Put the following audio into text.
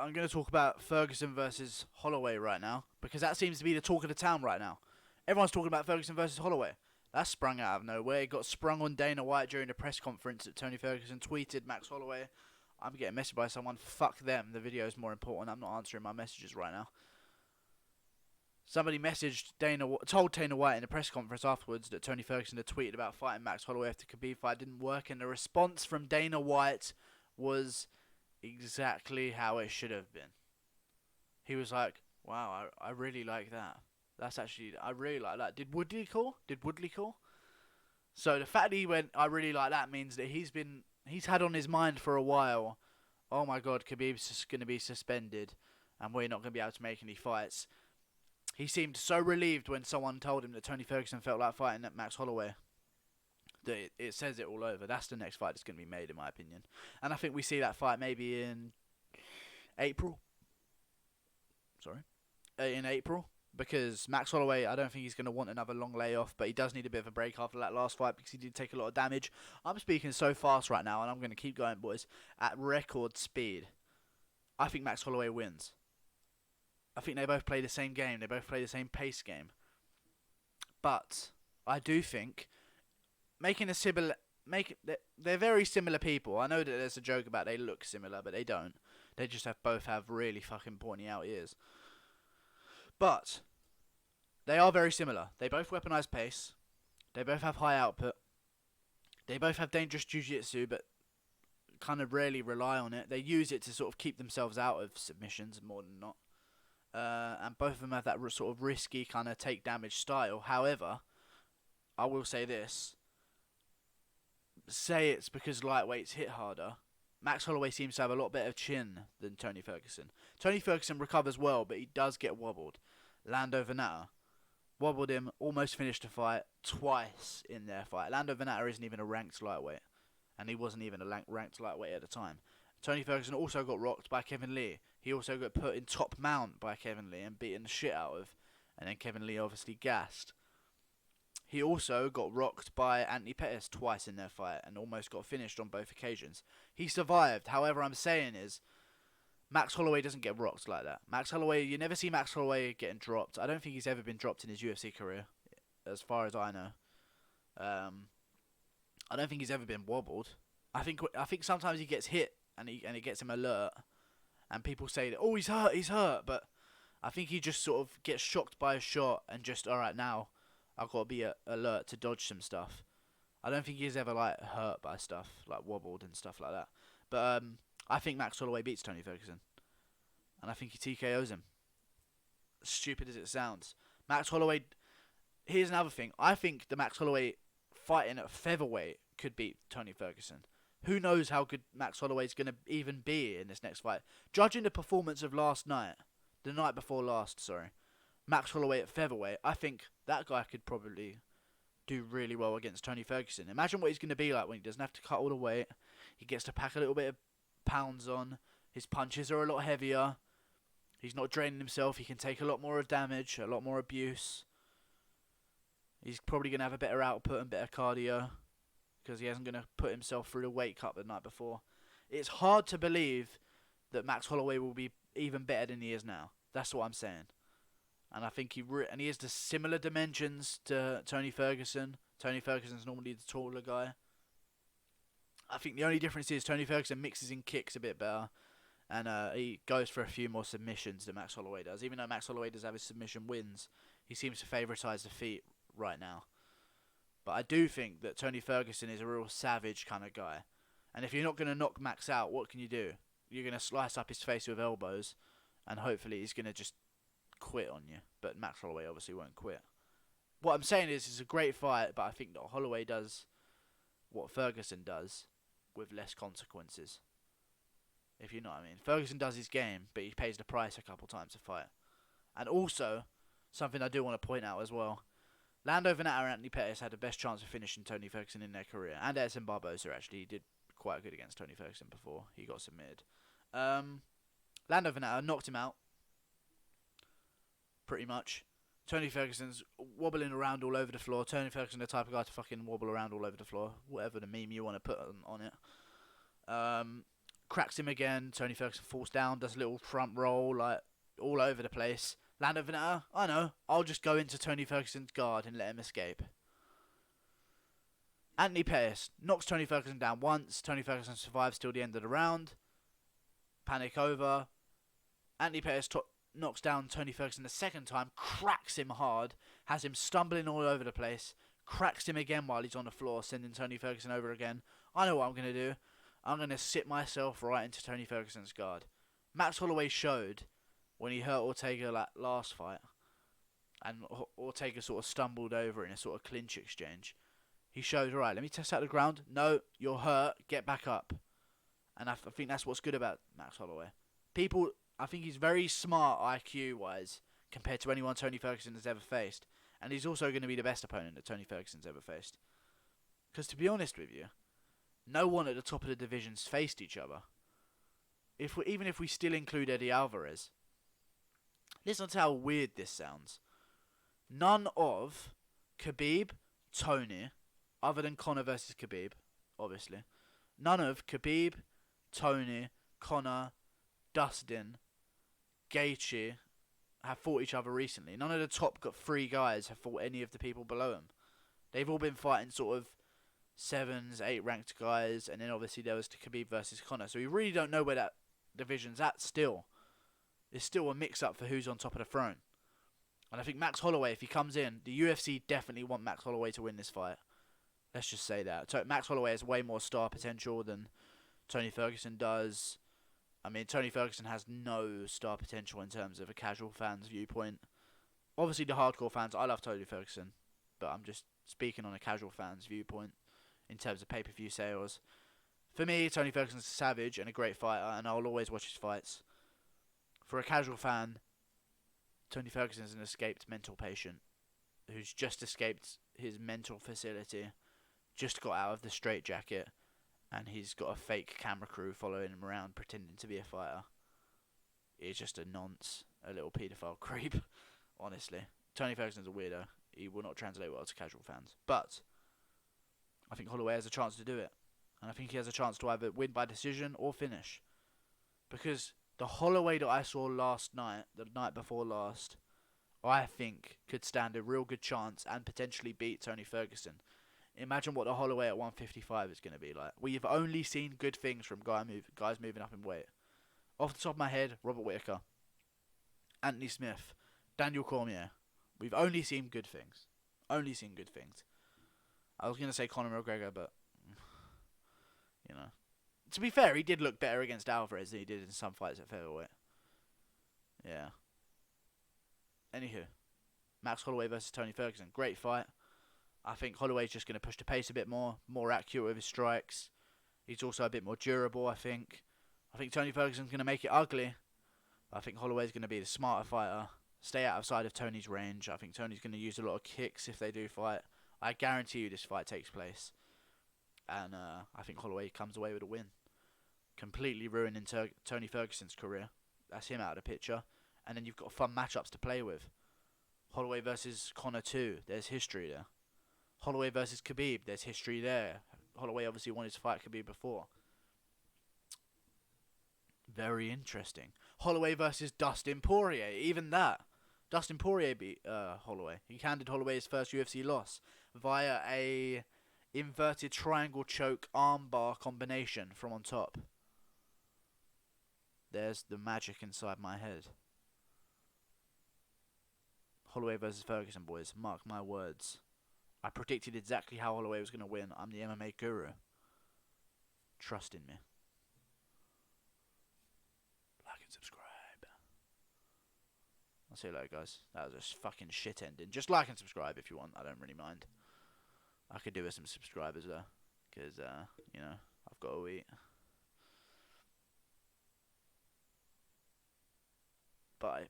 I'm gonna talk about Ferguson versus Holloway right now because that seems to be the talk of the town right now. Everyone's talking about Ferguson versus Holloway. That sprung out of nowhere. It got sprung on Dana White during the press conference that Tony Ferguson tweeted Max Holloway. I'm getting messaged by someone. Fuck them. The video is more important. I'm not answering my messages right now. Somebody told Dana White in the press conference afterwards that Tony Ferguson had tweeted about fighting Max Holloway after the Khabib fight didn't work, and the response from Dana White was exactly how it should have been. He was like, "Wow, I really like that. I really like that." Did Woodley call? So the fact that he went, "I really like that," means that he's had on his mind for a while. Oh my God, Khabib's just going to be suspended, and we're not going to be able to make any fights. He seemed so relieved when someone told him that Tony Ferguson felt like fighting at Max Holloway. That it says it all over. That's the next fight that's going to be made, in my opinion. And I think we see that fight maybe in April. In April. Because Max Holloway, I don't think he's going to want another long layoff, but he does need a bit of a break after that last fight because he did take a lot of damage. I'm speaking so fast right now, and I'm going to keep going, boys, at record speed. I think Max Holloway wins. I think they both play the same game. They both play the same pace game. But I do think they're very similar people. I know that there's a joke about they look similar, but they don't. They just both have really fucking pointy out ears. But they are very similar. They both weaponize pace. They both have high output. They both have dangerous jiu-jitsu, but kind of rarely rely on it. They use it to sort of keep themselves out of submissions more than not. And both of them have that sort of risky kind of take damage style. However, I will say this. Say it's because lightweights hit harder. Max Holloway seems to have a lot better chin than Tony Ferguson. Tony Ferguson recovers well, but he does get wobbled. Lando Venata wobbled him, almost finished the fight twice in their fight. Lando Venata isn't even a ranked lightweight, and he wasn't even a ranked lightweight at the time. Tony Ferguson also got rocked by Kevin Lee. He also got put in top mount by Kevin Lee and beaten the shit out of, and then Kevin Lee obviously gassed. He also got rocked by Anthony Pettis twice in their fight and almost got finished on both occasions. He survived. However, I'm saying is, Max Holloway doesn't get rocked like that. Max Holloway, you never see Max Holloway getting dropped. I don't think he's ever been dropped in his UFC career, as far as I know. I don't think he's ever been wobbled. I think sometimes he gets hit and it gets him alert, and people say that, oh, he's hurt, but I think he just sort of gets shocked by a shot and just, all right, now I've got to be alert to dodge some stuff. I don't think he's ever like hurt by stuff, like wobbled and stuff like that. But I think Max Holloway beats Tony Ferguson, and I think he TKOs him. Stupid as it sounds, Max Holloway. Here's another thing. I think the Max Holloway fighting at featherweight could beat Tony Ferguson. Who knows how good Max Holloway's going to even be in this next fight? Judging the performance of the night before last, Max Holloway at featherweight, I think that guy could probably do really well against Tony Ferguson. Imagine what he's going to be like when he doesn't have to cut all the weight. He gets to pack a little bit of pounds on. His punches are a lot heavier. He's not draining himself. He can take a lot more of damage, a lot more abuse. He's probably going to have a better output and better cardio because he isn't going to put himself through the weight cut the night before. It's hard to believe that Max Holloway will be even better than he is now. That's what I'm saying. And I think he has the similar dimensions to Tony Ferguson. Tony Ferguson's normally the taller guy. I think the only difference is Tony Ferguson mixes in kicks a bit better, and he goes for a few more submissions than Max Holloway does. Even though Max Holloway does have his submission wins, he seems to favoritise the feet right now. But I do think that Tony Ferguson is a real savage kind of guy. And if you're not going to knock Max out, what can you do? You're going to slice up his face with elbows, and hopefully he's going to just quit on you. But Max Holloway obviously won't quit. What I'm saying is it's a great fight, but I think that Holloway does what Ferguson does with less consequences. If you know what I mean. Ferguson does his game, but he pays the price a couple times to fight. And also, something I do want to point out as well, Lando Venata and Anthony Pettis had the best chance of finishing Tony Ferguson in their career. And Edson Barboza, actually. He did quite good against Tony Ferguson before he got submitted. Lando Venata knocked him out. Pretty much. Tony Ferguson's wobbling around all over the floor. Tony Ferguson, the type of guy to fucking wobble around all over the floor. Whatever the meme you want to put on it. Cracks him again. Tony Ferguson falls down, does a little front roll, like, all over the place. Lando Veneta, I know, I'll just go into Tony Ferguson's guard and let him escape. Anthony Pettis knocks Tony Ferguson down once. Tony Ferguson survives till the end of the round. Panic over. Anthony Pettis knocks down Tony Ferguson the second time, cracks him hard, has him stumbling all over the place, cracks him again while he's on the floor, sending Tony Ferguson over again. I know what I'm going to do. I'm going to sit myself right into Tony Ferguson's guard. Max Holloway showed when he hurt Ortega that last fight, and Ortega sort of stumbled over in a sort of clinch exchange. He showed, alright, let me test out the ground. No, you're hurt. Get back up. And I think that's what's good about Max Holloway. I think he's very smart IQ-wise compared to anyone Tony Ferguson has ever faced. And he's also going to be the best opponent that Tony Ferguson's ever faced. Because to be honest with you, no one at the top of the divisions faced each other. Even if we still include Eddie Alvarez. Listen to how weird this sounds. None of Khabib, Tony, other than Conor versus Khabib, obviously. None of Khabib, Tony, Conor, Dustin, Gaethje have fought each other recently. None of the top 3 guys have fought any of the people below them. They've all been fighting sort of 7s, 8 ranked guys, and then obviously there was Khabib versus Conor. So we really don't know where that division's at still. It's still a mix-up for who's on top of the throne. And I think Max Holloway, if he comes in, the UFC definitely want Max Holloway to win this fight. Let's just say that. Max Holloway has way more star potential than Tony Ferguson does. I mean, Tony Ferguson has no star potential in terms of a casual fan's viewpoint. Obviously, the hardcore fans, I love Tony Ferguson, but I'm just speaking on a casual fan's viewpoint in terms of pay-per-view sales. For me, Tony Ferguson's a savage and a great fighter, and I'll always watch his fights. For a casual fan, Tony Ferguson is an escaped mental patient who's just escaped his mental facility, just got out of the straitjacket, and he's got a fake camera crew following him around pretending to be a fighter. He's just a nonce, a little paedophile creep, honestly. Tony Ferguson's a weirdo. He will not translate well to casual fans. But I think Holloway has a chance to do it. And I think he has a chance to either win by decision or finish. Because the Holloway that I saw last night, the night before last, I think could stand a real good chance and potentially beat Tony Ferguson. Imagine what the Holloway at 155 is going to be like. We've only seen good things from guys moving up in weight. Off the top of my head, Robert Whittaker, Anthony Smith, Daniel Cormier. We've only seen good things. Only seen good things. I was going to say Conor McGregor, but, you know. To be fair, he did look better against Alvarez than he did in some fights at featherweight. Yeah. Anywho, Max Holloway versus Tony Ferguson. Great fight. I think Holloway's just going to push the pace a bit more accurate with his strikes. He's also a bit more durable, I think. I think Tony Ferguson's going to make it ugly. I think Holloway's going to be the smarter fighter. Stay outside of Tony's range. I think Tony's going to use a lot of kicks if they do fight. I guarantee you this fight takes place. And I think Holloway comes away with a win. Completely ruining Tony Ferguson's career. That's him out of the picture. And then you've got fun matchups to play with. Holloway versus Conor 2. There's history there. Holloway versus Khabib. There's history there. Holloway obviously wanted to fight Khabib before. Very interesting. Holloway versus Dustin Poirier. Even that. Dustin Poirier beat Holloway. He handed Holloway his first UFC loss via a inverted triangle choke armbar combination from on top. There's the magic inside my head. Holloway versus Ferguson, boys. Mark my words. I predicted exactly how Holloway was going to win. I'm the MMA guru. Trust in me. Like and subscribe. I'll see you later, guys. That was a fucking shit ending. Just like and subscribe if you want. I don't really mind. I could do with some subscribers though. Because, you know, I've got to eat. Bye.